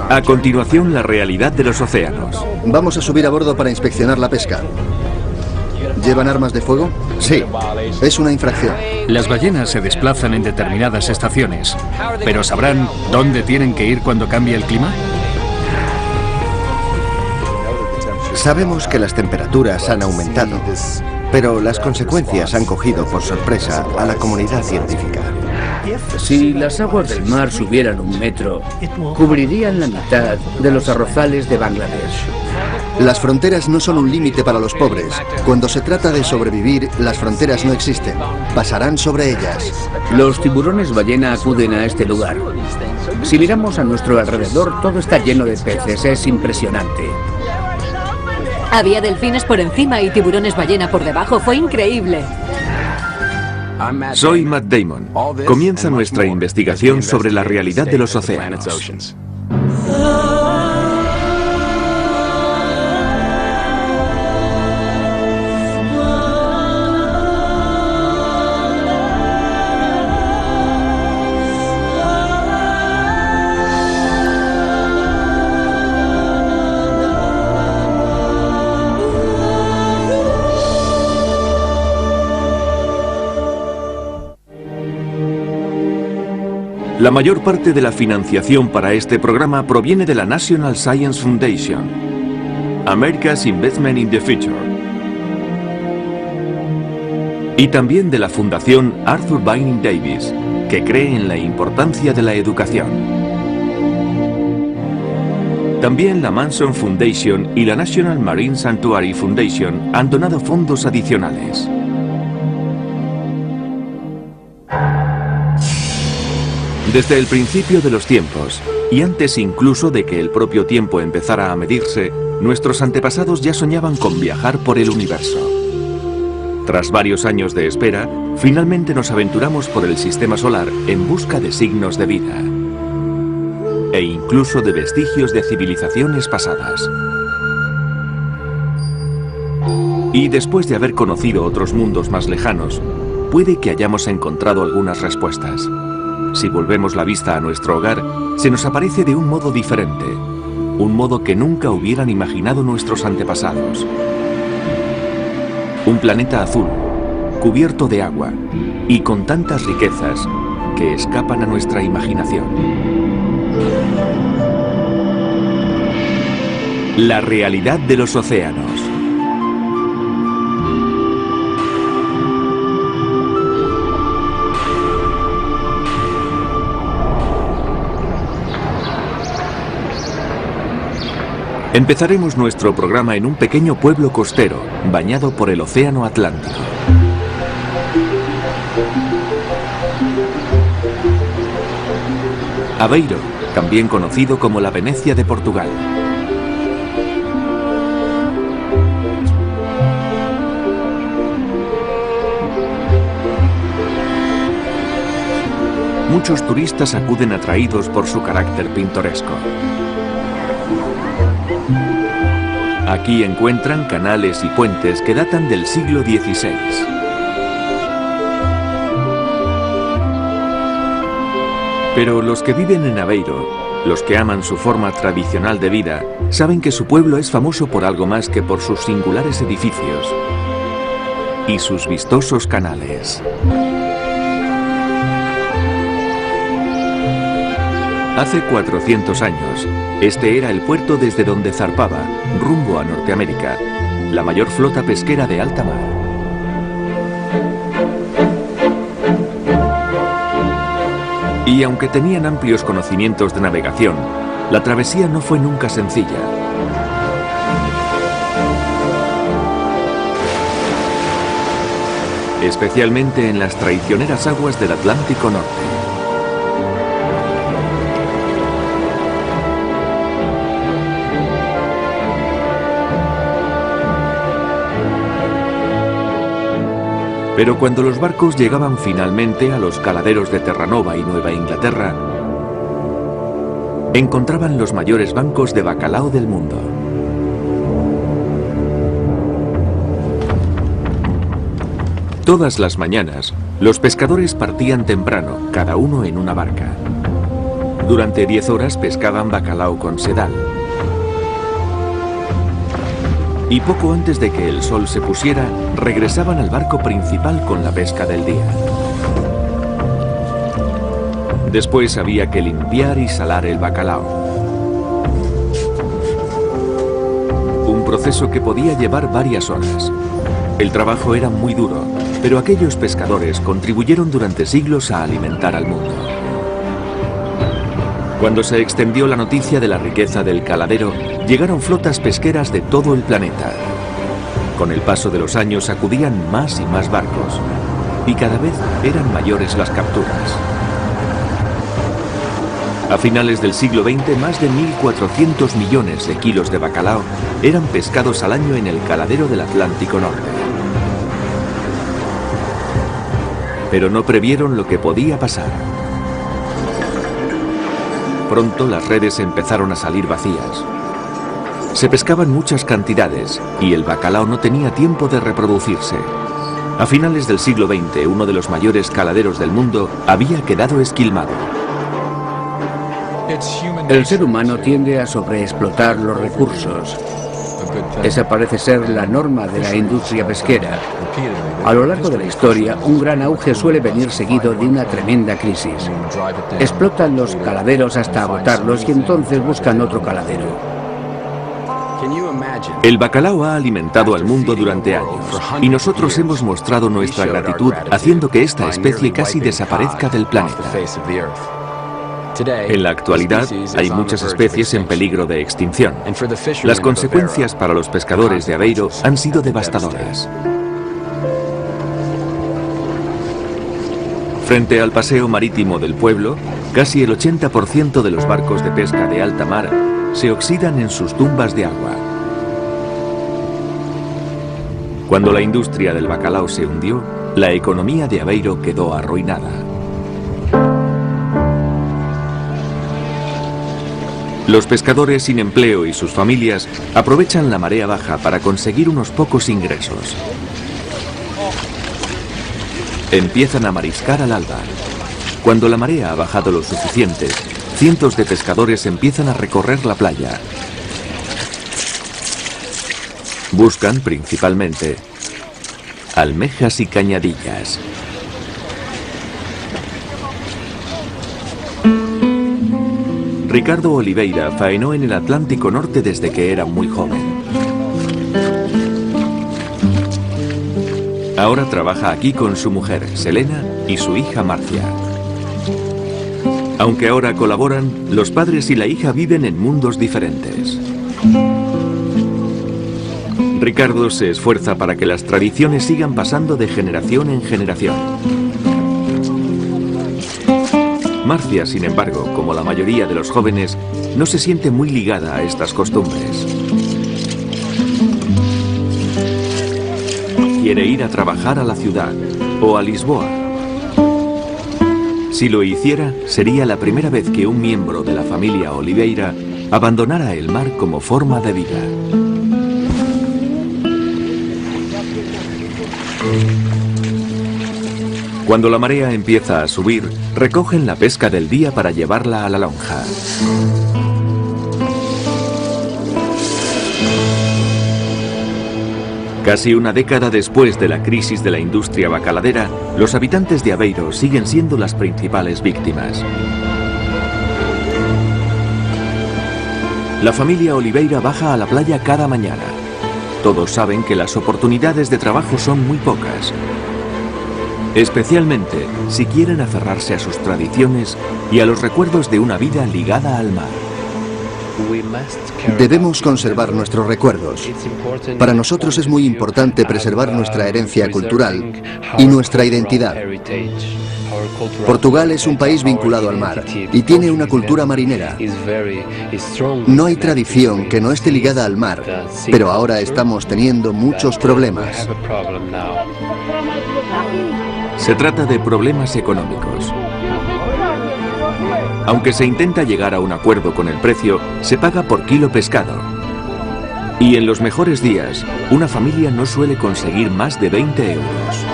A continuación, la realidad de los océanos. Vamos a subir a bordo para inspeccionar la pesca. ¿Llevan armas de fuego? Sí. Es una infracción. Las ballenas se desplazan en determinadas estaciones, pero ¿sabrán dónde tienen que ir cuando cambie el clima? Sabemos que las temperaturas han aumentado, pero las consecuencias han cogido por sorpresa a la comunidad científica. Si las aguas del mar subieran 1 metro, cubrirían la mitad de los arrozales de Bangladesh. Las fronteras no son un límite para los pobres. Cuando se trata de sobrevivir, las fronteras no existen. Pasarán sobre ellas. Los tiburones ballena acuden a este lugar. Si miramos a nuestro alrededor, todo está lleno de peces. Es impresionante. Había delfines por encima y tiburones ballena por debajo. Fue increíble. Soy Matt Damon. Comienza nuestra investigación sobre la realidad de los océanos. La mayor parte de la financiación para este programa proviene de la National Science Foundation, America's Investment in the Future, y también de la Fundación Arthur Vining Davis, que cree en la importancia de la educación. También la Manson Foundation y la National Marine Sanctuary Foundation han donado fondos adicionales. Desde el principio de los tiempos, y antes incluso de que el propio tiempo empezara a medirse, nuestros antepasados ya soñaban con viajar por el universo. Tras varios años de espera, finalmente nos aventuramos por el sistema solar en busca de signos de vida, e incluso de vestigios de civilizaciones pasadas. Y después de haber conocido otros mundos más lejanos, puede que hayamos encontrado algunas respuestas. Si volvemos la vista a nuestro hogar, se nos aparece de un modo diferente, un modo que nunca hubieran imaginado nuestros antepasados. Un planeta azul, cubierto de agua y con tantas riquezas que escapan a nuestra imaginación. La realidad de los océanos. Empezaremos nuestro programa en un pequeño pueblo costero, bañado por el Océano Atlántico. Aveiro, también conocido como la Venecia de Portugal. Muchos turistas acuden atraídos por su carácter pintoresco. Aquí encuentran canales y puentes que datan del siglo XVI. Pero los que viven en Aveiro, los que aman su forma tradicional de vida, saben que su pueblo es famoso por algo más que por sus singulares edificios y sus vistosos canales. Hace 400 años, este era el puerto desde donde zarpaba, rumbo a Norteamérica, la mayor flota pesquera de alta mar. Y aunque tenían amplios conocimientos de navegación, la travesía no fue nunca sencilla. Especialmente en las traicioneras aguas del Atlántico Norte. Pero cuando los barcos llegaban finalmente a los caladeros de Terranova y Nueva Inglaterra, encontraban los mayores bancos de bacalao del mundo. Todas las mañanas, los pescadores partían temprano, cada uno en una barca. Durante 10 horas pescaban bacalao con sedal. Y poco antes de que el sol se pusiera, regresaban al barco principal con la pesca del día. Después había que limpiar y salar el bacalao. Un proceso que podía llevar varias horas. El trabajo era muy duro, pero aquellos pescadores contribuyeron durante siglos a alimentar al mundo. Cuando se extendió la noticia de la riqueza del caladero, llegaron flotas pesqueras de todo el planeta. Con el paso de los años acudían más y más barcos, y cada vez eran mayores las capturas. A finales del siglo XX, más de 1.400 millones de kilos de bacalao eran pescados al año en el caladero del Atlántico Norte. Pero no previeron lo que podía pasar. Pronto las redes empezaron a salir vacías. Se pescaban muchas cantidades y el bacalao no tenía tiempo de reproducirse. A finales del siglo XX, uno de los mayores caladeros del mundo había quedado esquilmado. El ser humano tiende a sobreexplotar los recursos. Esa parece ser la norma de la industria pesquera. A lo largo de la historia, un gran auge suele venir seguido de una tremenda crisis. Explotan los caladeros hasta agotarlos y entonces buscan otro caladero. El bacalao ha alimentado al mundo durante años y nosotros hemos mostrado nuestra gratitud haciendo que esta especie casi desaparezca del planeta. En la actualidad hay muchas especies en peligro de extinción. Las consecuencias para los pescadores de Aveiro han sido devastadoras. Frente al paseo marítimo del pueblo, casi el 80% de los barcos de pesca de alta mar se oxidan en sus tumbas de agua. Cuando la industria del bacalao se hundió, la economía de Aveiro quedó arruinada. Los pescadores sin empleo y sus familias aprovechan la marea baja para conseguir unos pocos ingresos. Empiezan a mariscar al alba. Cuando la marea ha bajado lo suficiente, cientos de pescadores empiezan a recorrer la playa. Buscan principalmente almejas y cañadillas. Ricardo Oliveira faenó en el Atlántico Norte desde que era muy joven. Ahora trabaja aquí con su mujer, Selena, y su hija, Marcia. Aunque ahora colaboran, los padres y la hija viven en mundos diferentes. Ricardo se esfuerza para que las tradiciones sigan pasando de generación en generación. Marcia, sin embargo, como la mayoría de los jóvenes, no se siente muy ligada a estas costumbres. Quiere ir a trabajar a la ciudad o a Lisboa. Si lo hiciera, sería la primera vez que un miembro de la familia Oliveira abandonara el mar como forma de vida. Cuando la marea empieza a subir, recogen la pesca del día para llevarla a la lonja. Casi una década después de la crisis de la industria bacaladera, los habitantes de Aveiro siguen siendo las principales víctimas. La familia Oliveira baja a la playa cada mañana. Todos saben que las oportunidades de trabajo son muy pocas. Especialmente si quieren aferrarse a sus tradiciones y a los recuerdos de una vida ligada al mar. Debemos conservar nuestros recuerdos. Para nosotros es muy importante preservar nuestra herencia cultural y nuestra identidad. Portugal es un país vinculado al mar y tiene una cultura marinera. No hay tradición que no esté ligada al mar, pero ahora estamos teniendo muchos problemas. Se trata de problemas económicos. Aunque se intenta llegar a un acuerdo con el precio, se paga por kilo pescado. Y en los mejores días, una familia no suele conseguir más de 20 euros.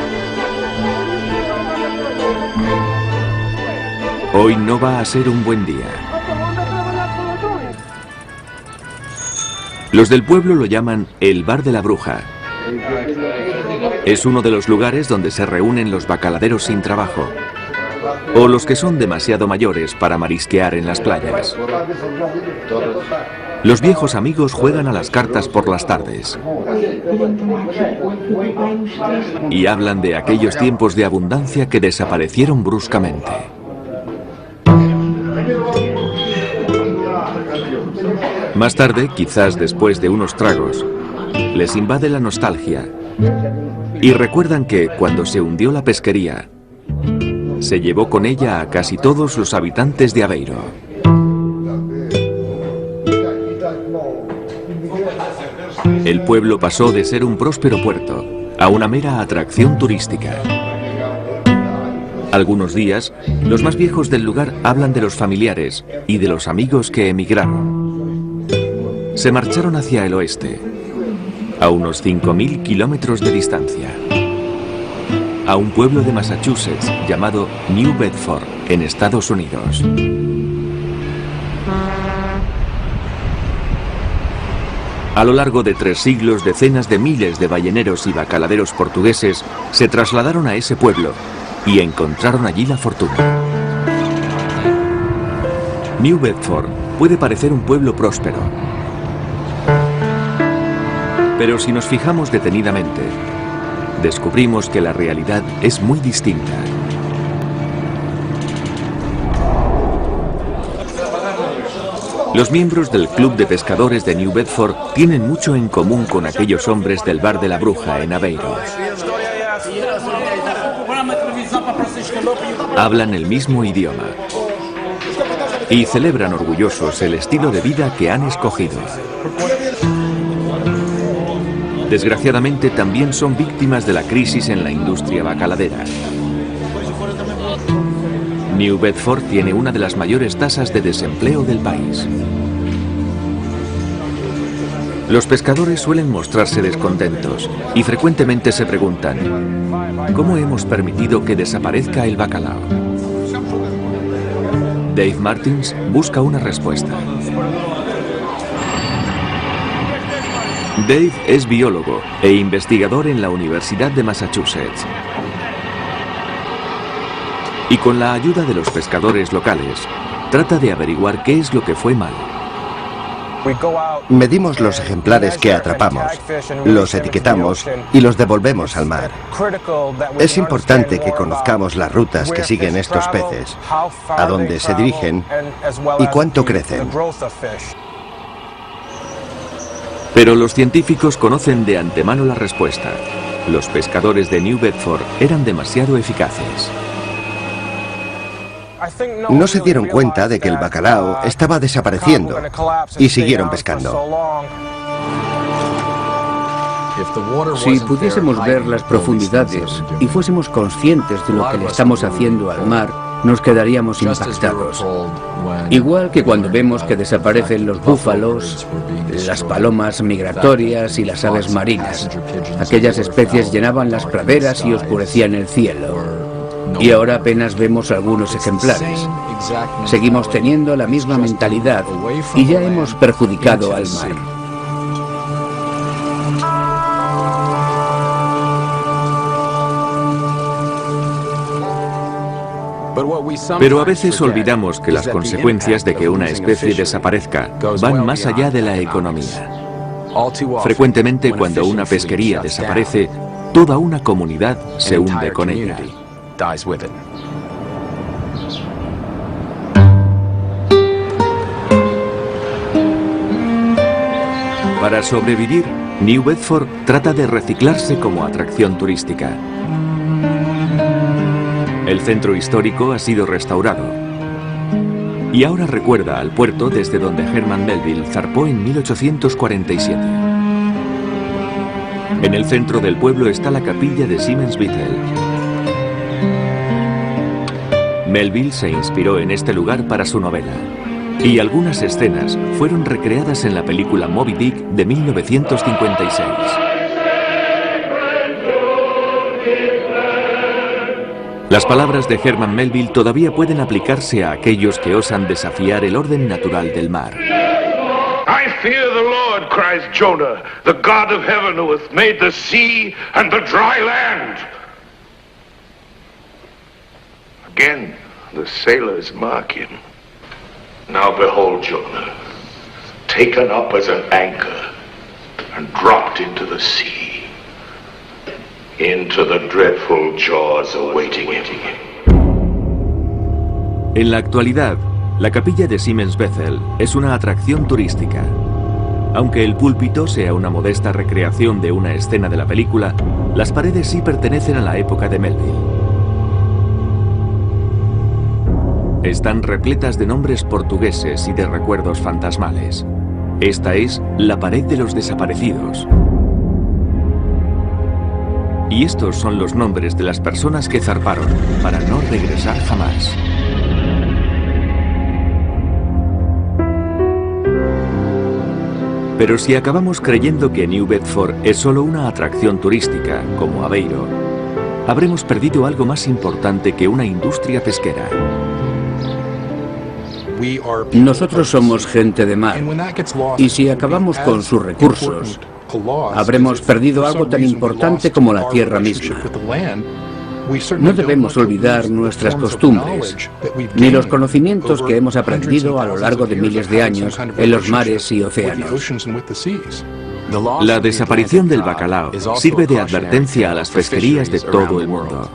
Hoy no va a ser un buen día. Los del pueblo lo llaman el Bar de la Bruja. Es uno de los lugares donde se reúnen los bacaladeros sin trabajo, o los que son demasiado mayores para marisquear en las playas. Los viejos amigos juegan a las cartas por las tardes y hablan de aquellos tiempos de abundancia que desaparecieron bruscamente. Más tarde, quizás después de unos tragos, les invade la nostalgia y recuerdan que cuando se hundió la pesquería, se llevó con ella a casi todos los habitantes de Aveiro. El pueblo pasó de ser un próspero puerto a una mera atracción turística. Algunos días, los más viejos del lugar hablan de los familiares y de los amigos que emigraron. Se marcharon hacia el oeste, a unos 5.000 kilómetros de distancia, a un pueblo de Massachusetts llamado New Bedford, en Estados Unidos. A lo largo de 3 siglos, decenas de miles de balleneros y bacaladeros portugueses se trasladaron a ese pueblo y encontraron allí la fortuna. New Bedford puede parecer un pueblo próspero, pero si nos fijamos detenidamente, descubrimos que la realidad es muy distinta. Los miembros del Club de Pescadores de New Bedford tienen mucho en común con aquellos hombres del Bar de la Bruja en Aveiro. Hablan el mismo idioma y celebran orgullosos el estilo de vida que han escogido. Desgraciadamente, también son víctimas de la crisis en la industria bacaladera. New Bedford tiene una de las mayores tasas de desempleo del país. Los pescadores suelen mostrarse descontentos y frecuentemente se preguntan: ¿cómo hemos permitido que desaparezca el bacalao? Dave Martins busca una respuesta. Dave es biólogo e investigador en la Universidad de Massachusetts. Y con la ayuda de los pescadores locales, trata de averiguar qué es lo que fue mal. Medimos los ejemplares que atrapamos, los etiquetamos y los devolvemos al mar. Es importante que conozcamos las rutas que siguen estos peces, a dónde se dirigen y cuánto crecen. Pero los científicos conocen de antemano la respuesta. Los pescadores de New Bedford eran demasiado eficaces. No se dieron cuenta de que el bacalao estaba desapareciendo y siguieron pescando. Si pudiésemos ver las profundidades y fuésemos conscientes de lo que le estamos haciendo al mar, nos quedaríamos impactados. Igual que cuando vemos que desaparecen los búfalos, las palomas migratorias y las aves marinas. Aquellas especies llenaban las praderas y oscurecían el cielo. Y ahora apenas vemos algunos ejemplares. Seguimos teniendo la misma mentalidad y ya hemos perjudicado al mar. Pero a veces olvidamos que las consecuencias de que una especie desaparezca van más allá de la economía. Frecuentemente, cuando una pesquería desaparece, toda una comunidad se hunde con ella. Para sobrevivir, New Bedford trata de reciclarse como atracción turística. El centro histórico ha sido restaurado y ahora recuerda al puerto desde donde Herman Melville zarpó en 1847. En el centro del pueblo está la capilla de Siemens Bethel. Melville se inspiró en este lugar para su novela, y algunas escenas fueron recreadas en la película Moby Dick de 1956. Las palabras de Herman Melville todavía pueden aplicarse a aquellos que osan desafiar el orden natural del mar. I fear the Lord, cries Jonah, the God of heaven who hath made the sea and the dry land. Again, the sailors mark him. Now behold Jonah, taken up as an anchor and dropped into the sea, into the dreadful jaws awaiting him. En la actualidad, la capilla de Siemens Bethel es una atracción turística. Aunque el púlpito sea una modesta recreación de una escena de la película, las paredes sí pertenecen a la época de Melville. Están repletas de nombres portugueses y de recuerdos fantasmales. Esta es la pared de los desaparecidos. Y estos son los nombres de las personas que zarparon para no regresar jamás. Pero si acabamos creyendo que New Bedford es solo una atracción turística, como Aveiro, habremos perdido algo más importante que una industria pesquera. Nosotros somos gente de mar, y si acabamos con sus recursos, habremos perdido algo tan importante como la tierra misma. No debemos olvidar nuestras costumbres, ni los conocimientos que hemos aprendido a lo largo de miles de años en los mares y océanos. La desaparición del bacalao sirve de advertencia a las pesquerías de todo el mundo.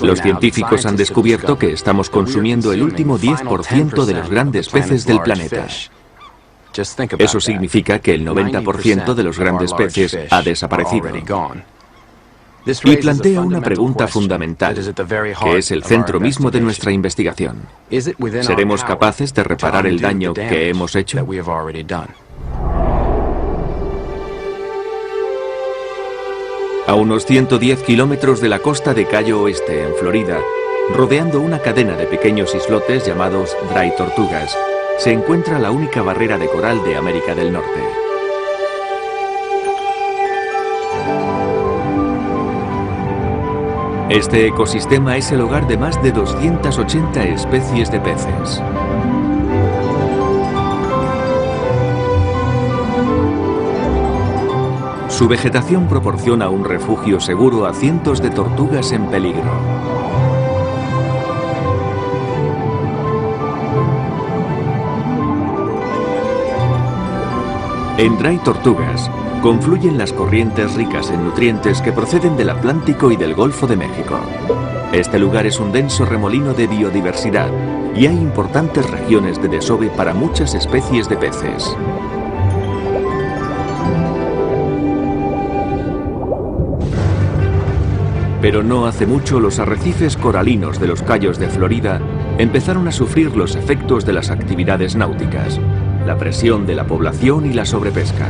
Los científicos han descubierto que estamos consumiendo el último 10% de los grandes peces del planeta. Eso significa que el 90% de los grandes peces ha desaparecido. Y plantea una pregunta fundamental, que es el centro mismo de nuestra investigación. ¿Seremos capaces de reparar el daño que hemos hecho? A unos 110 kilómetros de la costa de Cayo Oeste, en Florida, rodeando una cadena de pequeños islotes llamados Dry Tortugas, se encuentra la única barrera de coral de América del Norte. Este ecosistema es el hogar de más de 280 especies de peces. Su vegetación proporciona un refugio seguro a cientos de tortugas en peligro. En Dry Tortugas confluyen las corrientes ricas en nutrientes que proceden del Atlántico y del Golfo de México. Este lugar es un denso remolino de biodiversidad y hay importantes regiones de desove para muchas especies de peces. Pero no hace mucho los arrecifes coralinos de los cayos de Florida empezaron a sufrir los efectos de las actividades náuticas, la presión de la población y la sobrepesca.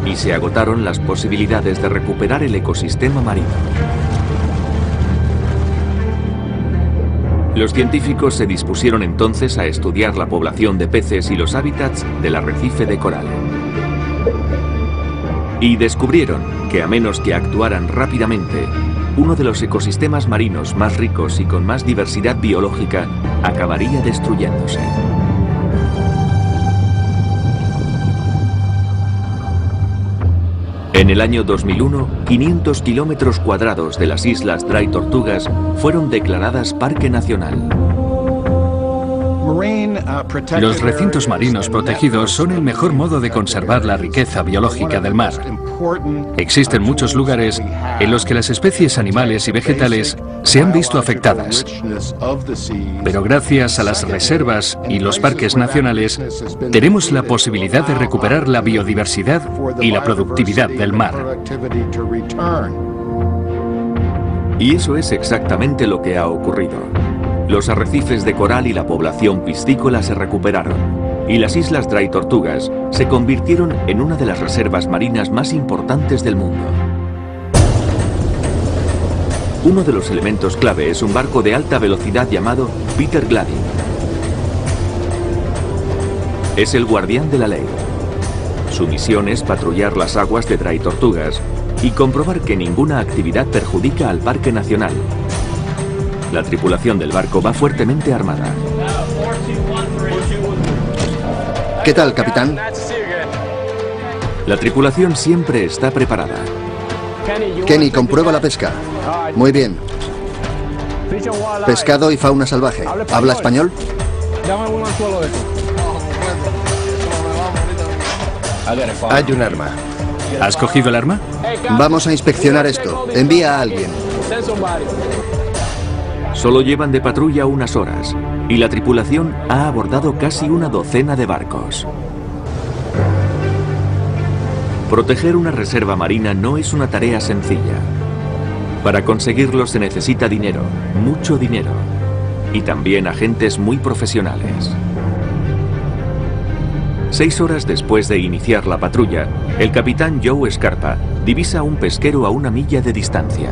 Y se agotaron las posibilidades de recuperar el ecosistema marino. Los científicos se dispusieron entonces a estudiar la población de peces y los hábitats del arrecife de coral. Y descubrieron que a menos que actuaran rápidamente, uno de los ecosistemas marinos más ricos y con más diversidad biológica acabaría destruyéndose. En el año 2001, 500 kilómetros cuadrados de las islas Dry Tortugas fueron declaradas Parque Nacional. Los recintos marinos protegidos son el mejor modo de conservar la riqueza biológica del mar. Existen muchos lugares en los que las especies animales y vegetales se han visto afectadas. Pero gracias a las reservas y los parques nacionales, tenemos la posibilidad de recuperar la biodiversidad y la productividad del mar. Y eso es exactamente lo que ha ocurrido. Los arrecifes de coral y la población piscícola se recuperaron, y las islas Dry Tortugas se convirtieron en una de las reservas marinas más importantes del mundo. Uno de los elementos clave es un barco de alta velocidad llamado Peter Gladys. Es el guardián de la ley. Su misión es patrullar las aguas de Dry Tortugas y comprobar que ninguna actividad perjudica al Parque Nacional, La tripulación del barco va fuertemente armada. ¿Qué tal, capitán? La tripulación siempre está preparada. Kenny, comprueba la pesca. Muy bien. Pescado y fauna salvaje. ¿Habla español? Hay un arma. ¿Has cogido el arma? Vamos a inspeccionar esto. Envía a alguien. Solo llevan de patrulla unas horas y la tripulación ha abordado casi una docena de barcos. Proteger una reserva marina no es una tarea sencilla. Para conseguirlo se necesita dinero, mucho dinero, y también agentes muy profesionales. 6 horas después de iniciar la patrulla, el capitán Joe Scarpa divisa un pesquero a 1 milla de distancia.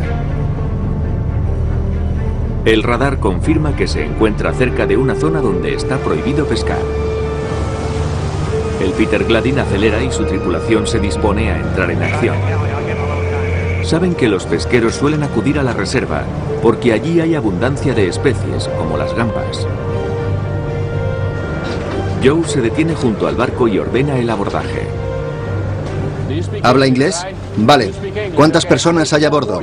El radar confirma que se encuentra cerca de una zona donde está prohibido pescar. El Peter Gladyn acelera y su tripulación se dispone a entrar en acción. Saben que los pesqueros suelen acudir a la reserva porque allí hay abundancia de especies, como las gambas. Joe se detiene junto al barco y ordena el abordaje. ¿Habla inglés? Vale. ¿Cuántas personas hay a bordo?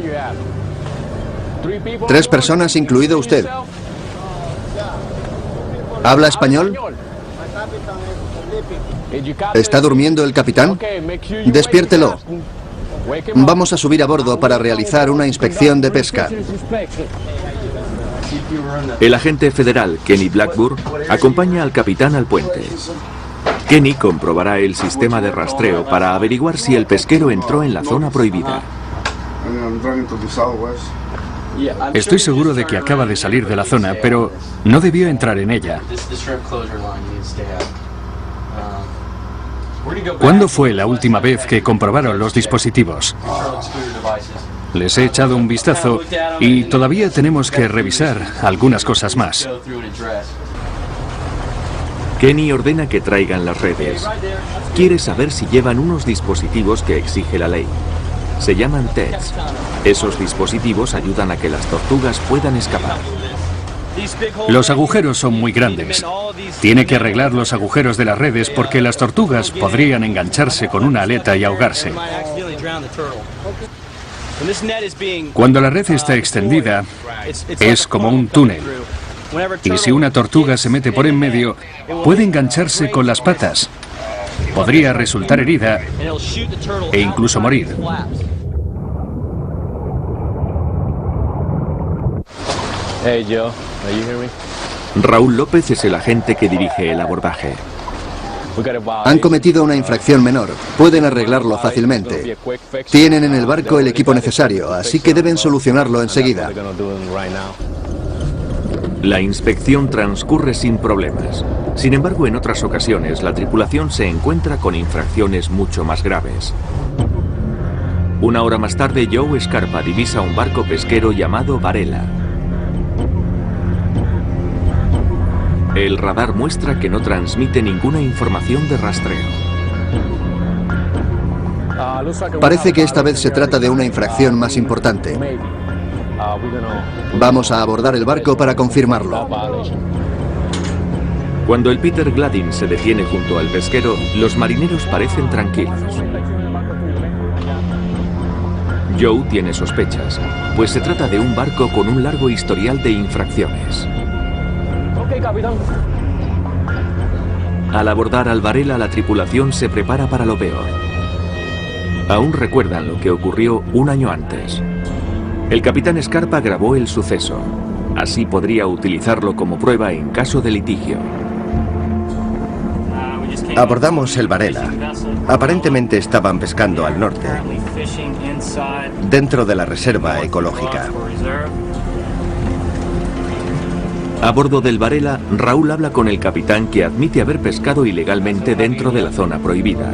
3 personas, incluido usted. ¿Habla español? ¿Está durmiendo el capitán? Despiértelo. Vamos a subir a bordo para realizar una inspección de pesca. El agente federal, Kenny Blackburn, acompaña al capitán al puente. Kenny comprobará el sistema de rastreo para averiguar si el pesquero entró en la zona prohibida. Estoy seguro de que acaba de salir de la zona, pero no debió entrar en ella. ¿Cuándo fue la última vez que comprobaron los dispositivos? Les he echado un vistazo y todavía tenemos que revisar algunas cosas más. Kenny ordena que traigan las redes. Quiere saber si llevan unos dispositivos que exige la ley. Se llaman TEDs. Esos dispositivos ayudan a que las tortugas puedan escapar. Los agujeros son muy grandes. Tiene que arreglar los agujeros de las redes porque las tortugas podrían engancharse con una aleta y ahogarse. Cuando la red está extendida, es como un túnel. Y si una tortuga se mete por en medio, puede engancharse con las patas. Podría resultar herida e incluso morir. Hey Joe, you hear me? Raúl López es el agente que dirige el abordaje. Han cometido una infracción menor. Pueden arreglarlo fácilmente. Tienen en el barco el equipo necesario, así que deben solucionarlo enseguida. La inspección transcurre sin problemas. Sin embargo, en otras ocasiones, la tripulación se encuentra con infracciones mucho más graves. 1 hora más tarde, Joe Scarpa divisa un barco pesquero llamado Varela. El radar muestra que no transmite ninguna información de rastreo. Parece que esta vez se trata de una infracción más importante. Vamos a abordar el barco para confirmarlo. Cuando el Peter Gladyn se detiene junto al pesquero, los marineros parecen tranquilos. Joe tiene sospechas, pues se trata de un barco con un largo historial de infracciones. Al abordar al Varela, la tripulación se prepara para lo peor. Aún recuerdan lo que ocurrió 1 año antes. El capitán Scarpa grabó el suceso. Así podría utilizarlo como prueba en caso de litigio. Abordamos el Varela. Aparentemente estaban pescando al norte, dentro de la reserva ecológica. A bordo del Varela, Raúl habla con el capitán, que admite haber pescado ilegalmente dentro de la zona prohibida.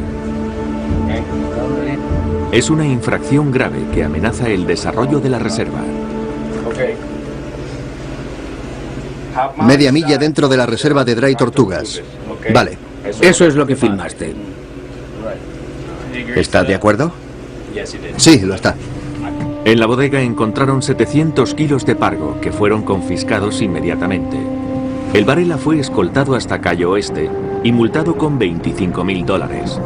Es una infracción grave que amenaza el desarrollo de la reserva. Media milla dentro de la reserva de Dry Tortugas. Vale. Eso es lo que filmaste. ¿Está de acuerdo? Sí, lo está. En la bodega encontraron 700 kilos de pargo, que fueron confiscados inmediatamente. El Varela fue escoltado hasta Cayo Oeste y multado con $25.000.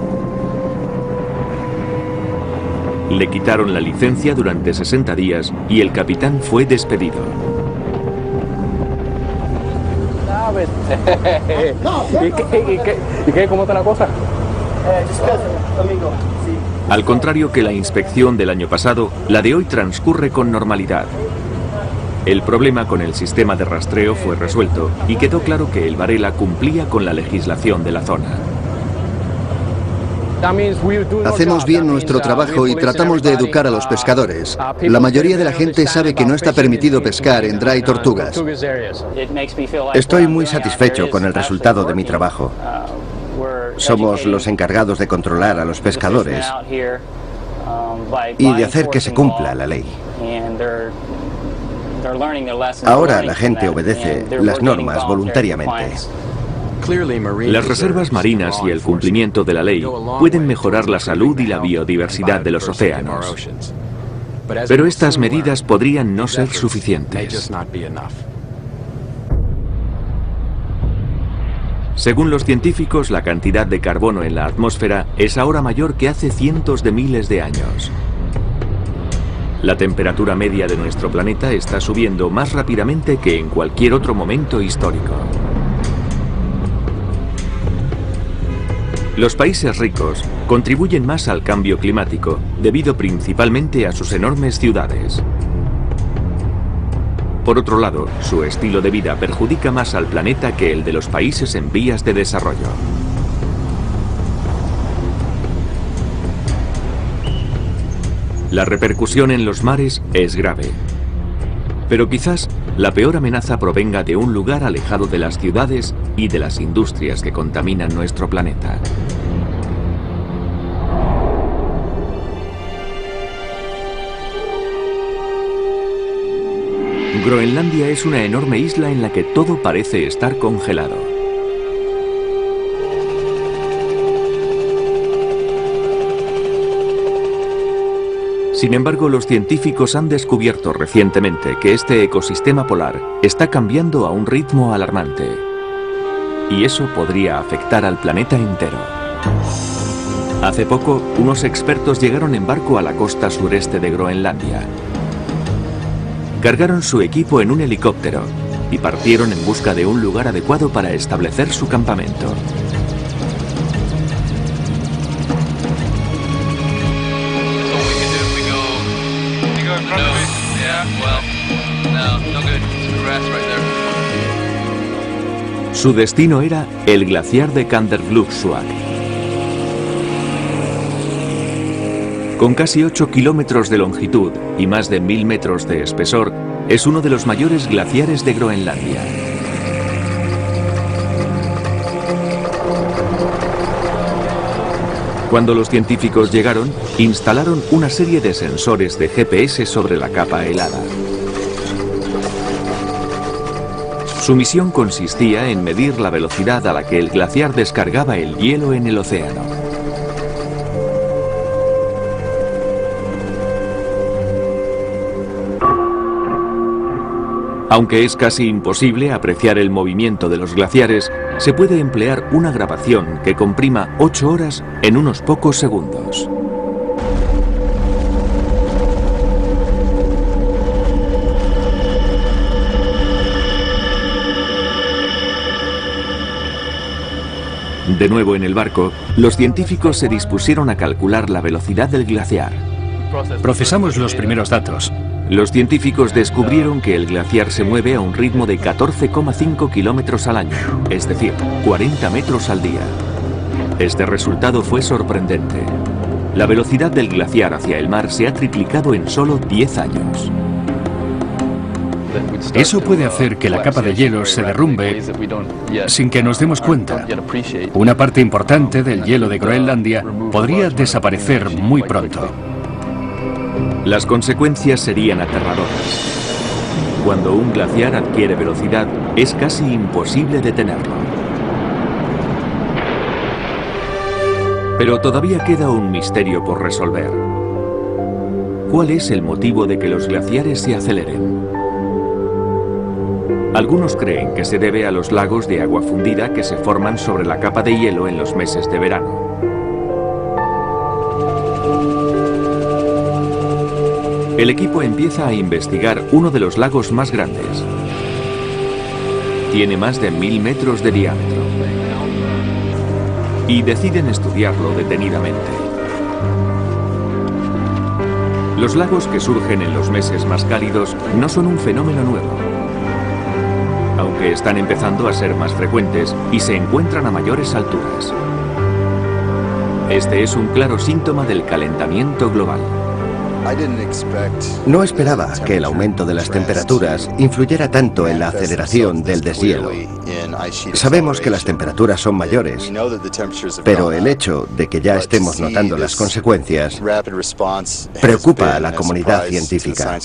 Le quitaron la licencia durante 60 días y el capitán fue despedido. ¿Y qué? ¿Cómo está la cosa? Al contrario que la inspección del año pasado, la de hoy transcurre con normalidad. El problema con el sistema de rastreo fue resuelto y quedó claro que el Varela cumplía con la legislación de la zona. Hacemos bien nuestro trabajo y tratamos de educar a los pescadores. La mayoría de la gente sabe que no está permitido pescar en Dry Tortugas. Estoy muy satisfecho con el resultado de mi trabajo. Somos los encargados de controlar a los pescadores y de hacer que se cumpla la ley. Ahora la gente obedece las normas voluntariamente. Las reservas marinas y el cumplimiento de la ley pueden mejorar la salud y la biodiversidad de los océanos. Pero estas medidas podrían no ser suficientes. Según los científicos, la cantidad de carbono en la atmósfera es ahora mayor que hace cientos de miles de años. La temperatura media de nuestro planeta está subiendo más rápidamente que en cualquier otro momento histórico. Los países ricos contribuyen más al cambio climático debido principalmente a sus enormes ciudades. Por otro lado, su estilo de vida perjudica más al planeta que el de los países en vías de desarrollo. La repercusión en los mares es grave. Pero quizás la peor amenaza provenga de un lugar alejado de las ciudades y de las industrias que contaminan nuestro planeta. Groenlandia es una enorme isla en la que todo parece estar congelado. Sin embargo, los científicos han descubierto recientemente que este ecosistema polar está cambiando a un ritmo alarmante. Y eso podría afectar al planeta entero. Hace poco, unos expertos llegaron en barco a la costa sureste de Groenlandia. Cargaron su equipo en un helicóptero y partieron en busca de un lugar adecuado para establecer su campamento. Su destino era el glaciar de Kandergluksuaq. Con casi 8 kilómetros de longitud y más de 1000 metros de espesor, es uno de los mayores glaciares de Groenlandia. Cuando los científicos llegaron, instalaron una serie de sensores de GPS sobre la capa helada. Su misión consistía en medir la velocidad a la que el glaciar descargaba el hielo en el océano. Aunque es casi imposible apreciar el movimiento de los glaciares, se puede emplear una grabación que comprima 8 horas en unos pocos segundos. De nuevo en el barco, los científicos se dispusieron a calcular la velocidad del glaciar. Procesamos los primeros datos. Los científicos descubrieron que el glaciar se mueve a un ritmo de 14,5 kilómetros al año, es decir, 40 metros al día. Este resultado fue sorprendente. La velocidad del glaciar hacia el mar se ha triplicado en solo 10 años. Eso puede hacer que la capa de hielo se derrumbe sin que nos demos cuenta. Una parte importante del hielo de Groenlandia podría desaparecer muy pronto. Las consecuencias serían aterradoras. Cuando un glaciar adquiere velocidad, es casi imposible detenerlo. Pero todavía queda un misterio por resolver. ¿cuál es el motivo de que los glaciares se aceleren? Algunos creen que se debe a los lagos de agua fundida que se forman sobre la capa de hielo en los meses de verano. El equipo empieza a investigar uno de los lagos más grandes. Tiene más de 1000 metros de diámetro. Y deciden estudiarlo detenidamente. Los lagos que surgen en los meses más cálidos no son un fenómeno nuevo, aunque están empezando a ser más frecuentes y se encuentran a mayores alturas. Este es un claro síntoma del calentamiento global. No esperaba que el aumento de las temperaturas influyera tanto en la aceleración del deshielo. Sabemos que las temperaturas son mayores, pero el hecho de que ya estemos notando las consecuencias preocupa a la comunidad científica.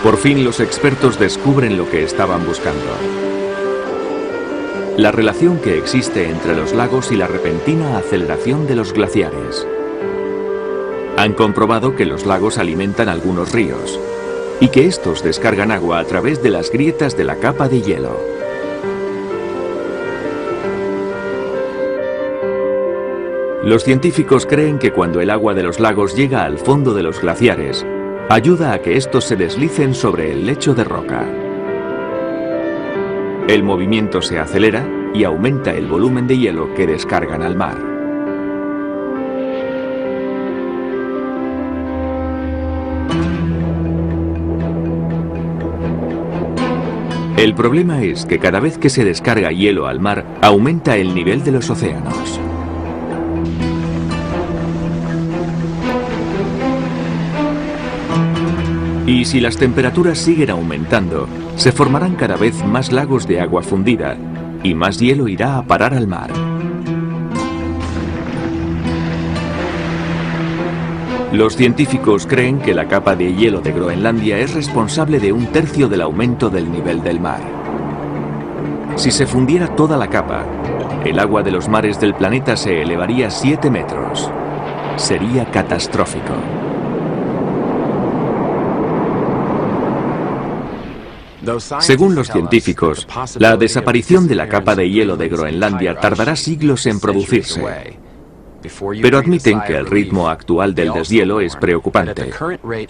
Por fin los expertos descubren lo que estaban buscando: la relación que existe entre los lagos y la repentina aceleración de los glaciares. Han comprobado que los lagos alimentan algunos ríos y que estos descargan agua a través de las grietas de la capa de hielo. Los científicos creen que cuando el agua de los lagos llega al fondo de los glaciares, ayuda a que estos se deslicen sobre el lecho de roca. El movimiento se acelera y aumenta el volumen de hielo que descargan al mar. El problema es que cada vez que se descarga hielo al mar, aumenta el nivel de los océanos. Y si las temperaturas siguen aumentando, se formarán cada vez más lagos de agua fundida y más hielo irá a parar al mar. Los científicos creen que la capa de hielo de Groenlandia es responsable de 1/3 del aumento del nivel del mar. Si se fundiera toda la capa, el agua de los mares del planeta se elevaría 7 metros. Sería catastrófico. Según los científicos, la desaparición de la capa de hielo de Groenlandia tardará siglos en producirse. Pero admiten que el ritmo actual del deshielo es preocupante.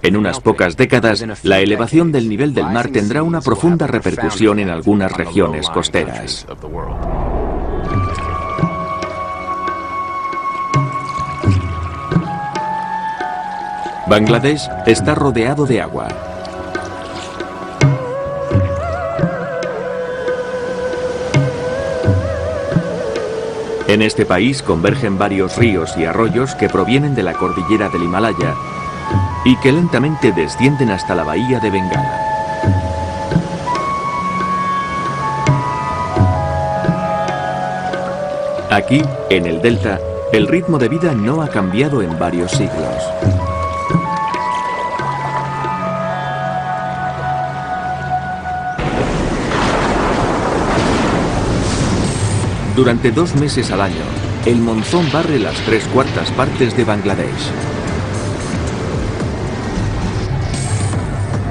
En unas pocas décadas, la elevación del nivel del mar tendrá una profunda repercusión en algunas regiones costeras. Bangladesh está rodeado de agua. En este país convergen varios ríos y arroyos que provienen de la cordillera del Himalaya y que lentamente descienden hasta la bahía de Bengala. Aquí, en el delta, el ritmo de vida no ha cambiado en varios siglos. Durante 2 meses al año, el monzón barre las 3/4 partes de Bangladesh.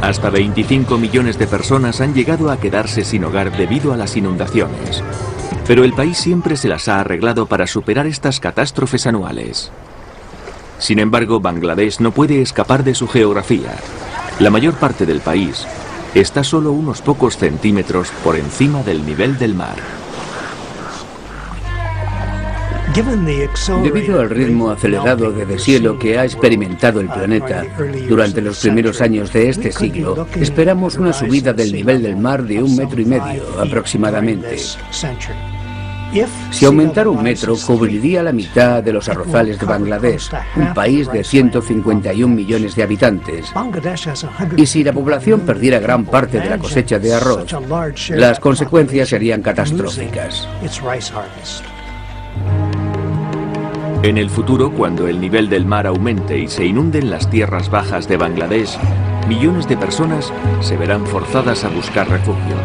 Hasta 25 millones de personas han llegado a quedarse sin hogar debido a las inundaciones. Pero el país siempre se las ha arreglado para superar estas catástrofes anuales. Sin embargo, Bangladesh no puede escapar de su geografía. La mayor parte del país está solo unos pocos centímetros por encima del nivel del mar. Debido al ritmo acelerado de deshielo que ha experimentado el planeta durante los primeros años de este siglo, esperamos una subida del nivel del mar de 1,5 metros aproximadamente. Si aumentara 1 metro, cubriría la mitad de los arrozales de Bangladesh, un país de 151 millones de habitantes. Y si la población perdiera gran parte de la cosecha de arroz, las consecuencias serían catastróficas. En el futuro, cuando el nivel del mar aumente y se inunden las tierras bajas de Bangladesh, millones de personas se verán forzadas a buscar refugio.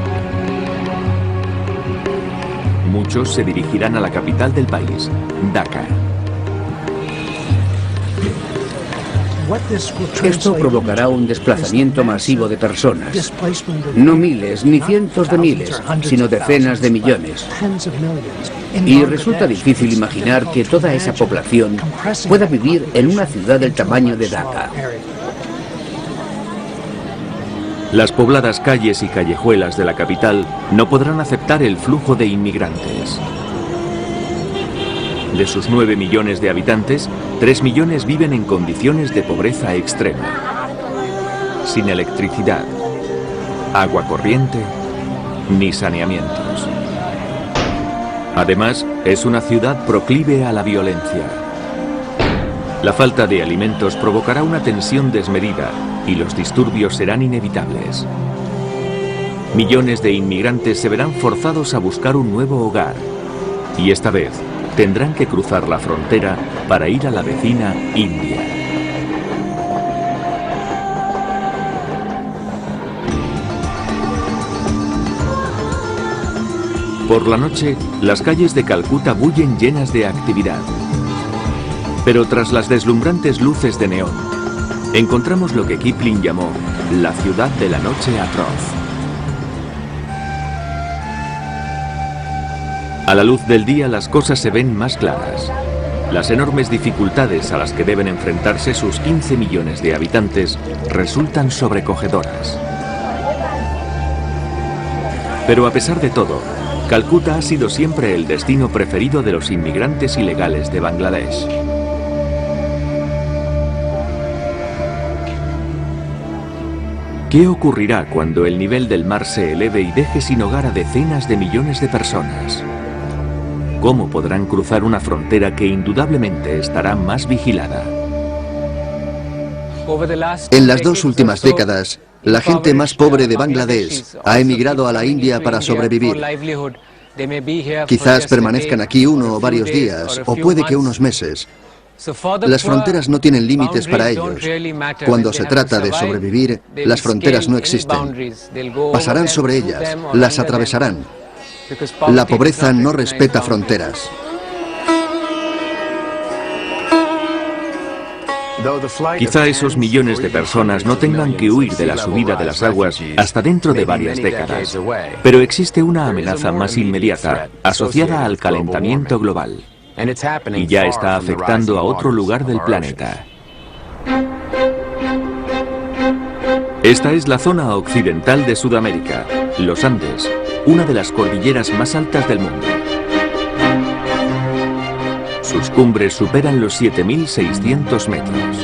Muchos se dirigirán a la capital del país, Dhaka. Esto provocará un desplazamiento masivo de personas. No miles ni cientos de miles, sino decenas de millones. Y resulta difícil imaginar que toda esa población pueda vivir en una ciudad del tamaño de Dhaka. Las pobladas calles y callejuelas de la capital no podrán aceptar el flujo de inmigrantes. De sus 9 millones de habitantes, 3 millones viven en condiciones de pobreza extrema, sin electricidad, agua corriente ni saneamientos. Además, es una ciudad proclive a la violencia. La falta de alimentos provocará una tensión desmedida y los disturbios serán inevitables. Millones de inmigrantes se verán forzados a buscar un nuevo hogar y esta vez tendrán que cruzar la frontera para ir a la vecina India. Por la noche, las calles de Calcuta bullen llenas de actividad. Pero tras las deslumbrantes luces de neón, encontramos lo que Kipling llamó la ciudad de la noche atroz. A la luz del día las cosas se ven más claras. Las enormes dificultades a las que deben enfrentarse sus 15 millones de habitantes resultan sobrecogedoras. Pero a pesar de todo, Calcuta ha sido siempre el destino preferido de los inmigrantes ilegales de Bangladesh. ¿Qué ocurrirá cuando el nivel del mar se eleve y deje sin hogar a decenas de millones de personas? ¿Cómo podrán cruzar una frontera que indudablemente estará más vigilada? En las 2 últimas décadas, la gente más pobre de Bangladesh ha emigrado a la India para sobrevivir. Quizás permanezcan aquí 1 o varios días, o puede que unos meses. Las fronteras no tienen límites para ellos. Cuando se trata de sobrevivir, las fronteras no existen. Pasarán sobre ellas, las atravesarán. La pobreza no respeta fronteras. Quizá esos millones de personas no tengan que huir de la subida de las aguas hasta dentro de varias décadas, pero existe una amenaza más inmediata asociada al calentamiento global. Y ya está afectando a otro lugar del planeta. Esta es la zona occidental de Sudamérica, los Andes, una de las cordilleras más altas del mundo. Sus cumbres superan los 7.600 metros.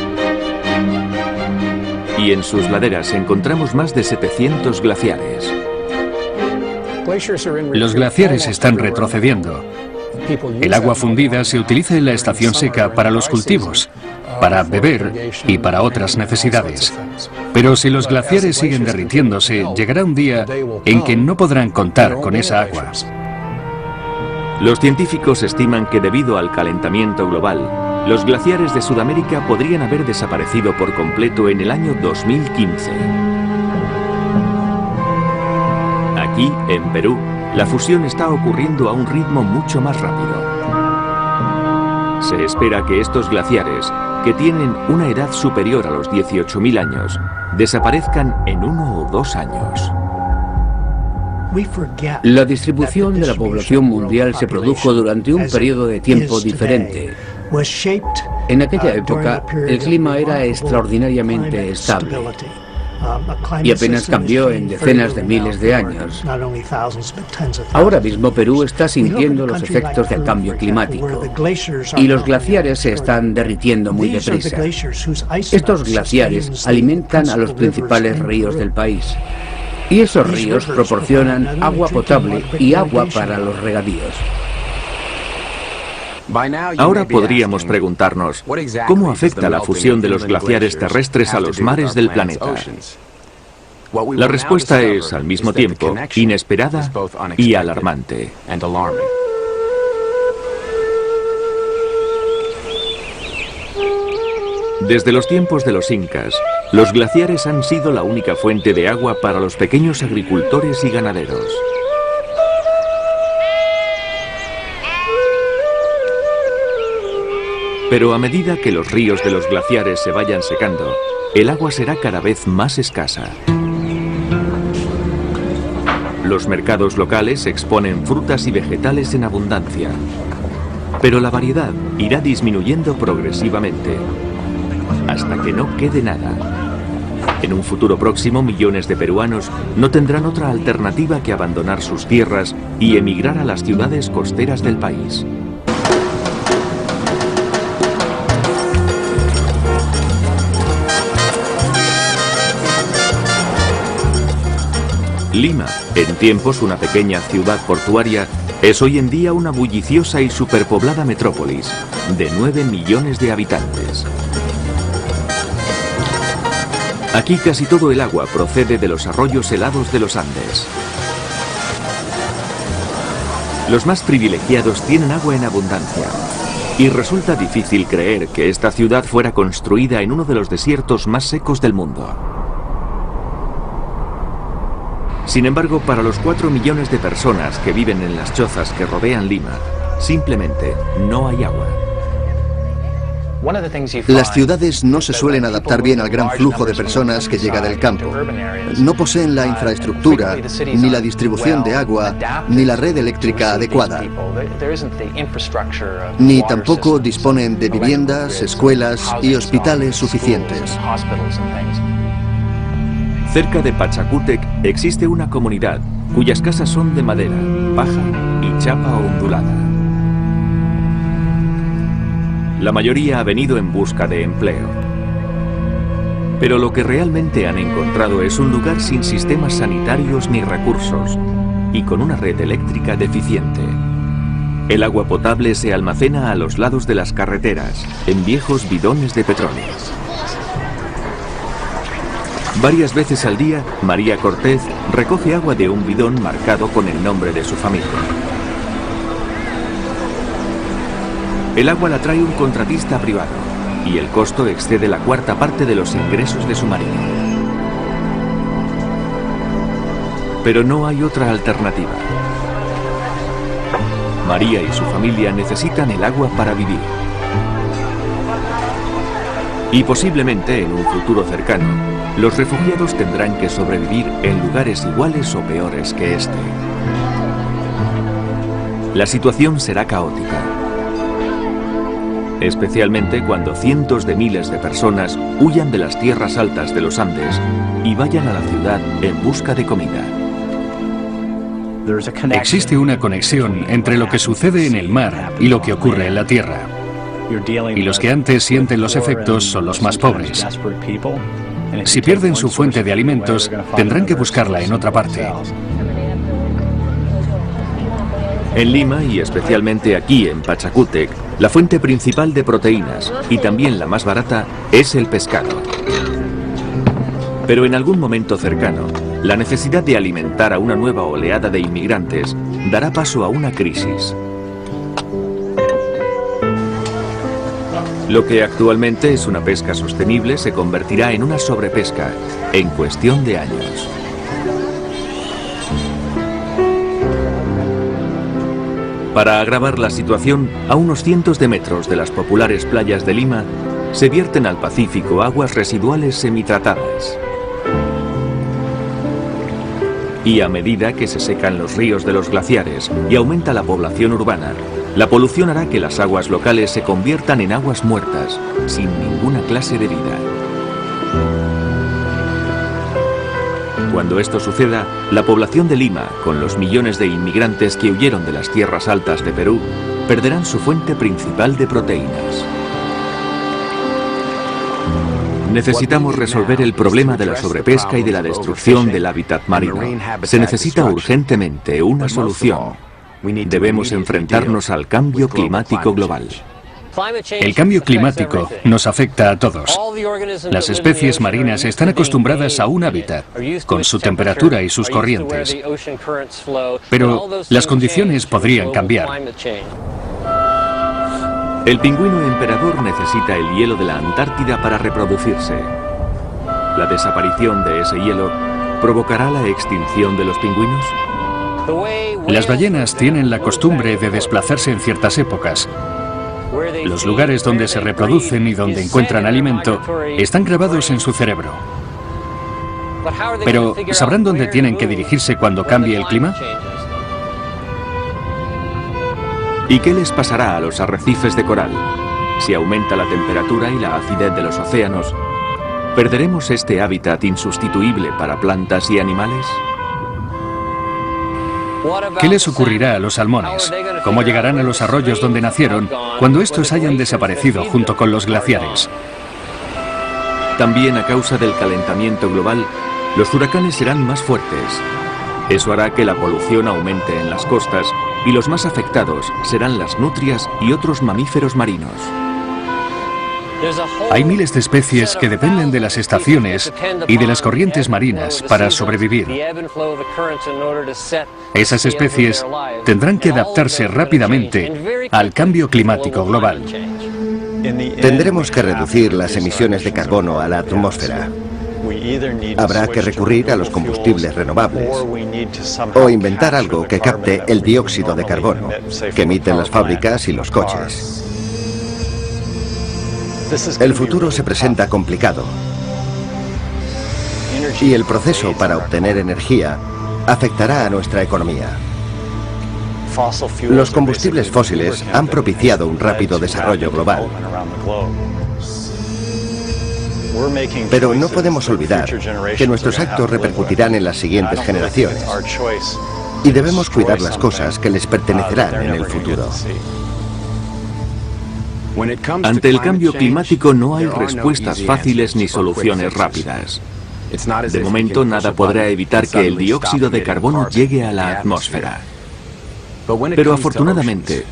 Y en sus laderas encontramos más de 700 glaciares. Los glaciares están retrocediendo. El agua fundida se utiliza en la estación seca para los cultivos, para beber y para otras necesidades. Pero si los glaciares siguen derritiéndose, llegará un día en que no podrán contar con esa agua. Los científicos estiman que debido al calentamiento global, los glaciares de Sudamérica podrían haber desaparecido por completo en el año 2015. Aquí, en Perú, la fusión está ocurriendo a un ritmo mucho más rápido. Se espera que estos glaciares, que tienen una edad superior a los 18.000 años, desaparezcan en 1 o 2 años. La distribución de la población mundial se produjo durante un periodo de tiempo diferente. En aquella época, el clima era extraordinariamente estable y apenas cambió en decenas de miles de años. Ahora mismo Perú está sintiendo los efectos del cambio climático y los glaciares se están derritiendo muy deprisa. Estos glaciares alimentan a los principales ríos del país y esos ríos proporcionan agua potable y agua para los regadíos. Ahora podríamos preguntarnos, ¿cómo afecta la fusión de los glaciares terrestres a los mares del planeta? La respuesta es, al mismo tiempo, inesperada y alarmante. Desde los tiempos de los incas, los glaciares han sido la única fuente de agua para los pequeños agricultores y ganaderos. Pero a medida que los ríos de los glaciares se vayan secando, el agua será cada vez más escasa. Los mercados locales exponen frutas y vegetales en abundancia, pero la variedad irá disminuyendo progresivamente, hasta que no quede nada. En un futuro próximo, millones de peruanos no tendrán otra alternativa que abandonar sus tierras y emigrar a las ciudades costeras del país. Lima, en tiempos una pequeña ciudad portuaria, es hoy en día una bulliciosa y superpoblada metrópolis de 9 millones de habitantes. Aquí casi todo el agua procede de los arroyos helados de los Andes. Los más privilegiados tienen agua en abundancia, y resulta difícil creer que esta ciudad fuera construida en uno de los desiertos más secos del mundo. Sin embargo, para los 4 millones de personas que viven en las chozas que rodean Lima, simplemente no hay agua. Las ciudades no se suelen adaptar bien al gran flujo de personas que llega del campo. No poseen la infraestructura, ni la distribución de agua, ni la red eléctrica adecuada. Ni tampoco disponen de viviendas, escuelas y hospitales suficientes. Cerca de Pachacútec existe una comunidad cuyas casas son de madera, paja y chapa ondulada. La mayoría ha venido en busca de empleo. Pero lo que realmente han encontrado es un lugar sin sistemas sanitarios ni recursos y con una red eléctrica deficiente. El agua potable se almacena a los lados de las carreteras, en viejos bidones de petróleo. Varias veces al día, María Cortés recoge agua de un bidón marcado con el nombre de su familia. El agua la trae un contratista privado y el costo excede la cuarta parte de los ingresos de su marido. Pero no hay otra alternativa. María y su familia necesitan el agua para vivir. Y posiblemente en un futuro cercano, los refugiados tendrán que sobrevivir en lugares iguales o peores que este. La situación será caótica, especialmente cuando cientos de miles de personas huyan de las tierras altas de los Andes y vayan a la ciudad en busca de comida. Existe una conexión entre lo que sucede en el mar y lo que ocurre en la tierra. Y los que antes sienten los efectos son los más pobres. Si pierden su fuente de alimentos, tendrán que buscarla en otra parte. En Lima, y especialmente aquí en Pachacútec, la fuente principal de proteínas, y también la más barata, es el pescado. Pero en algún momento cercano, la necesidad de alimentar a una nueva oleada de inmigrantes dará paso a una crisis. Lo que actualmente es una pesca sostenible se convertirá en una sobrepesca en cuestión de años. Para agravar la situación, a unos cientos de metros de las populares playas de Lima, se vierten al Pacífico aguas residuales semitratadas. Y a medida que se secan los ríos de los glaciares y aumenta la población urbana, la polución hará que las aguas locales se conviertan en aguas muertas, sin ninguna clase de vida. Cuando esto suceda, la población de Lima, con los millones de inmigrantes que huyeron de las tierras altas de Perú, perderán su fuente principal de proteínas. Necesitamos resolver el problema de la sobrepesca y de la destrucción del hábitat marino. Se necesita urgentemente una solución. Debemos enfrentarnos al cambio climático global. El cambio climático nos afecta a todos. Las especies marinas están acostumbradas a un hábitat, con su temperatura y sus corrientes. Pero las condiciones podrían cambiar. El pingüino emperador necesita el hielo de la Antártida para reproducirse. ¿La desaparición de ese hielo provocará la extinción de los pingüinos? Las ballenas tienen la costumbre de desplazarse en ciertas épocas. Los lugares donde se reproducen y donde encuentran alimento están grabados en su cerebro. Pero, ¿sabrán dónde tienen que dirigirse cuando cambie el clima? ¿Y qué les pasará a los arrecifes de coral? Si aumenta la temperatura y la acidez de los océanos, ¿perderemos este hábitat insustituible para plantas y animales? ¿Qué les ocurrirá a los salmones? ¿Cómo llegarán a los arroyos donde nacieron cuando estos hayan desaparecido junto con los glaciares? También a causa del calentamiento global, los huracanes serán más fuertes. Eso hará que la polución aumente en las costas y los más afectados serán las nutrias y otros mamíferos marinos. Hay miles de especies que dependen de las estaciones y de las corrientes marinas para sobrevivir. Esas especies tendrán que adaptarse rápidamente al cambio climático global. Tendremos que reducir las emisiones de carbono a la atmósfera. Habrá que recurrir a los combustibles renovables o inventar algo que capte el dióxido de carbono que emiten las fábricas y los coches. El futuro se presenta complicado y el proceso para obtener energía afectará a nuestra economía. Los combustibles fósiles han propiciado un rápido desarrollo global. Pero no podemos olvidar que nuestros actos repercutirán en las siguientes generaciones y debemos cuidar las cosas que les pertenecerán en el futuro. Ante el cambio climático no hay respuestas fáciles ni soluciones rápidas. De momento nada podrá evitar que el dióxido de carbono llegue a la atmósfera. Pero afortunadamente,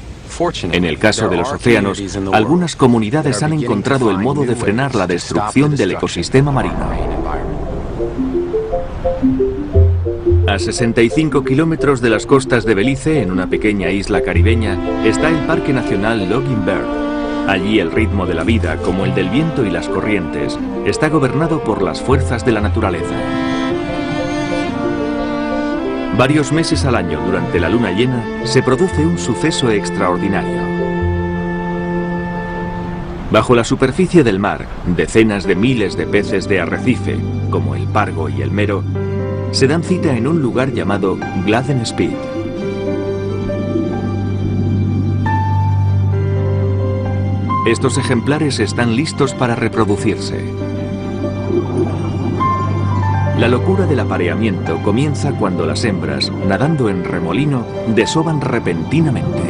en el caso de los océanos, algunas comunidades han encontrado el modo de frenar la destrucción del ecosistema marino. A 65 kilómetros de las costas de Belice, en una pequeña isla caribeña, está el Parque Nacional Logging Bird. Allí el ritmo de la vida, como el del viento y las corrientes, está gobernado por las fuerzas de la naturaleza. Varios meses al año, durante la luna llena, se produce un suceso extraordinario. Bajo la superficie del mar, decenas de miles de peces de arrecife, como el pargo y el mero, se dan cita en un lugar llamado Gladden Spit. Estos ejemplares están listos para reproducirse. La locura del apareamiento comienza cuando las hembras, nadando en remolino, desovan repentinamente.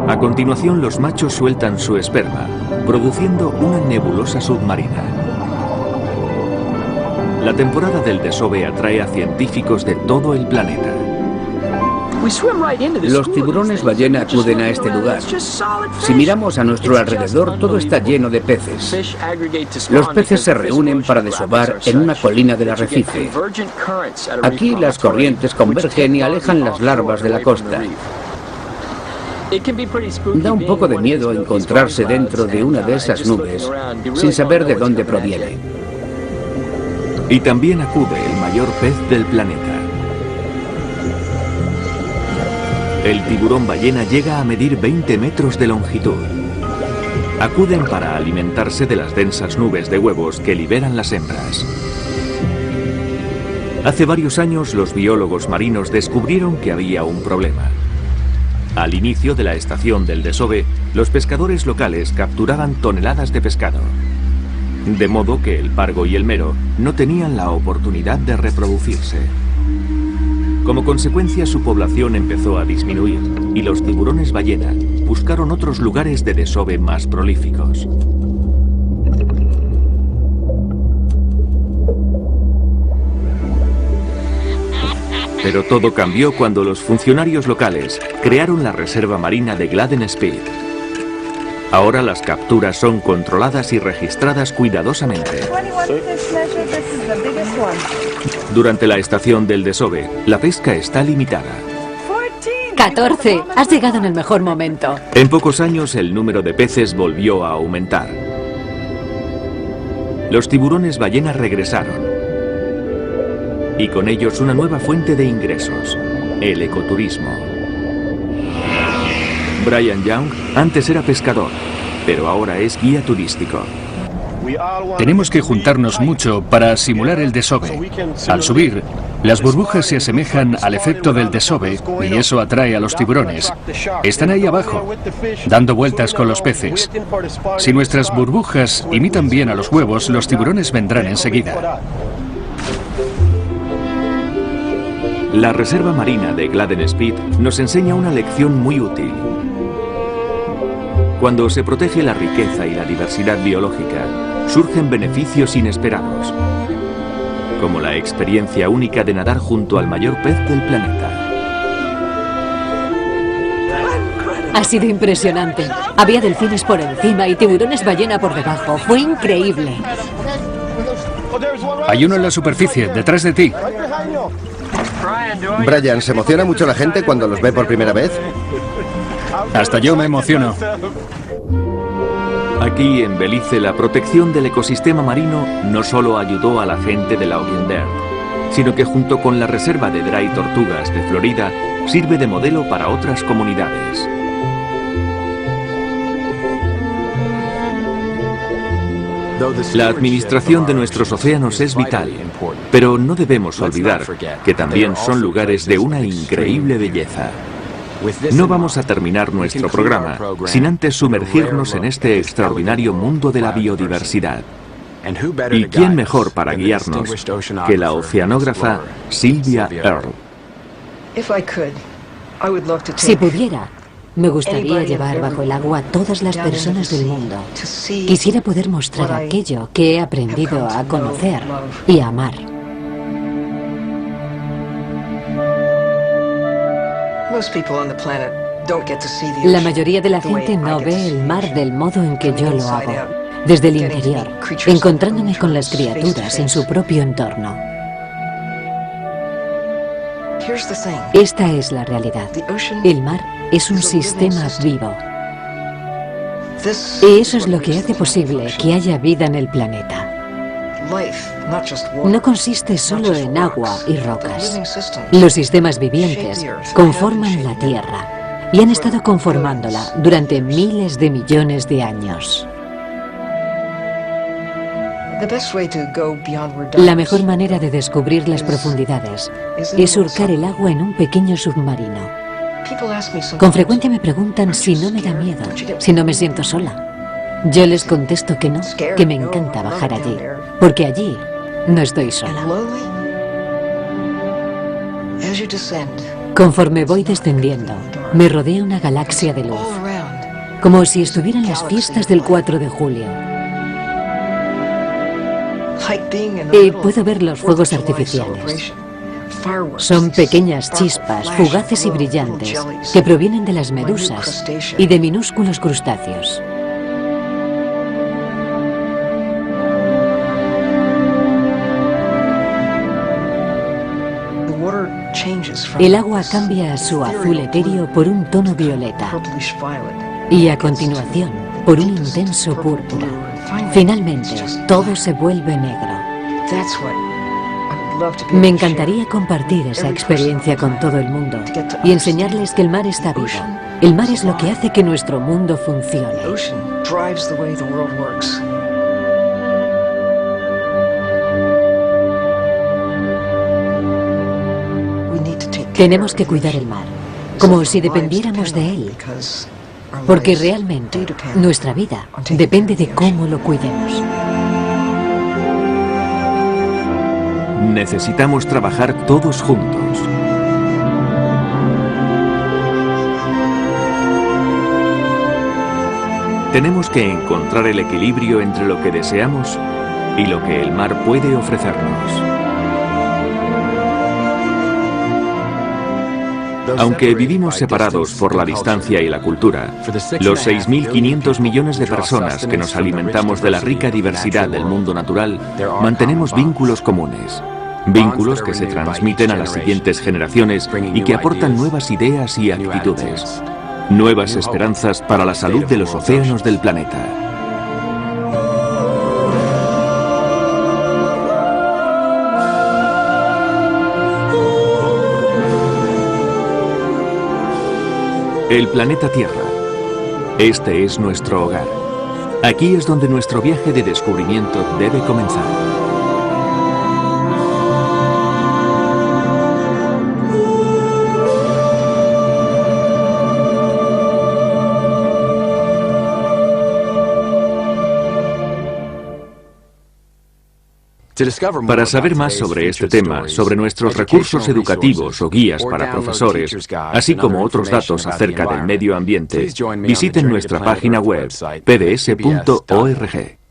A continuación, los machos sueltan su esperma, produciendo una nebulosa submarina. La temporada del desove atrae a científicos de todo el planeta. Los tiburones ballena acuden a este lugar. Si miramos a nuestro alrededor, todo está lleno de peces. Los peces se reúnen para desovar en una colina del arrecife. Aquí las corrientes convergen y alejan las larvas de la costa. Da un poco de miedo encontrarse dentro de una de esas nubes sin saber de dónde proviene. Y también acude el mayor pez del planeta. El tiburón ballena llega a medir 20 metros de longitud. Acuden para alimentarse de las densas nubes de huevos que liberan las hembras. Hace varios años los biólogos marinos descubrieron que había un problema. Al inicio de la estación del desove, los pescadores locales capturaban toneladas de pescado. De modo que el pargo y el mero no tenían la oportunidad de reproducirse. Como consecuencia, su población empezó a disminuir y los tiburones ballena buscaron otros lugares de desove más prolíficos. Pero todo cambió cuando los funcionarios locales crearon la reserva marina de Gladden Spit. Ahora las capturas son controladas y registradas cuidadosamente. Durante la estación del desove, la pesca está limitada. 14. Has llegado en el mejor momento. En pocos años el número de peces volvió a aumentar. Los tiburones ballena regresaron. Y con ellos una nueva fuente de ingresos, el ecoturismo. Brian Young antes era pescador, pero ahora es guía turístico. Tenemos que juntarnos mucho para simular el desove. Al subir, las burbujas se asemejan al efecto del desove y eso atrae a los tiburones. Están ahí abajo, dando vueltas con los peces. Si nuestras burbujas imitan bien a los huevos, los tiburones vendrán enseguida. La Reserva Marina de Gladden-Spit nos enseña una lección muy útil. Cuando se protege la riqueza y la diversidad biológica, surgen beneficios inesperados, como la experiencia única de nadar junto al mayor pez del planeta. Ha sido impresionante. Había delfines por encima y tiburones ballena por debajo. Fue increíble. Hay uno en la superficie, detrás de ti. Brian, ¿se emociona mucho la gente cuando los ve por primera vez? Hasta yo me emociono. Aquí en Belice, la protección del ecosistema marino no solo ayudó a la gente de la Ogden, sino que junto con la Reserva de Dry Tortugas de Florida, sirve de modelo para otras comunidades. La administración de nuestros océanos es vital, pero no debemos olvidar que también son lugares de una increíble belleza. No vamos a terminar nuestro programa sin antes sumergirnos en este extraordinario mundo de la biodiversidad. ¿Y quién mejor para guiarnos que la oceanógrafa Sylvia Earle? Si pudiera, me gustaría llevar bajo el agua a todas las personas del mundo. Quisiera poder mostrar aquello que he aprendido a conocer y a amar. La mayoría de la gente no ve el mar del modo en que yo lo hago, desde el interior, encontrándome con las criaturas en su propio entorno. Esta es la realidad. El mar es un sistema vivo. Y eso es lo que hace posible que haya vida en el planeta. No consiste solo en agua y rocas. Los sistemas vivientes conforman la Tierra y han estado conformándola durante miles de millones de años. La mejor manera de descubrir las profundidades es surcar el agua en un pequeño submarino. Con frecuencia me preguntan si no me da miedo, si no me siento sola. Yo les contesto que no, que me encanta bajar allí, porque allí no estoy sola. Conforme voy descendiendo, me rodea una galaxia de luz, como si estuviera en las fiestas del 4 de julio. Y puedo ver los fuegos artificiales. Son pequeñas chispas, fugaces y brillantes, que provienen de las medusas y de minúsculos crustáceos. El agua cambia su azul etéreo por un tono violeta y a continuación por un intenso púrpura. Finalmente, todo se vuelve negro. Me encantaría compartir esa experiencia con todo el mundo y enseñarles que el mar está vivo. El mar es lo que hace que nuestro mundo funcione. Tenemos que cuidar el mar, como si dependiéramos de él, porque realmente nuestra vida depende de cómo lo cuidemos. Necesitamos trabajar todos juntos. Tenemos que encontrar el equilibrio entre lo que deseamos y lo que el mar puede ofrecernos. Aunque vivimos separados por la distancia y la cultura, los 6.500 millones de personas que nos alimentamos de la rica diversidad del mundo natural, mantenemos vínculos comunes. Vínculos que se transmiten a las siguientes generaciones y que aportan nuevas ideas y actitudes. Nuevas esperanzas para la salud de los océanos del planeta. El planeta Tierra Este es nuestro hogar. Aquí es donde nuestro viaje de descubrimiento debe comenzar. Para saber más sobre este tema, sobre nuestros recursos educativos o guías para profesores, así como otros datos acerca del medio ambiente, visiten nuestra página web pbs.org.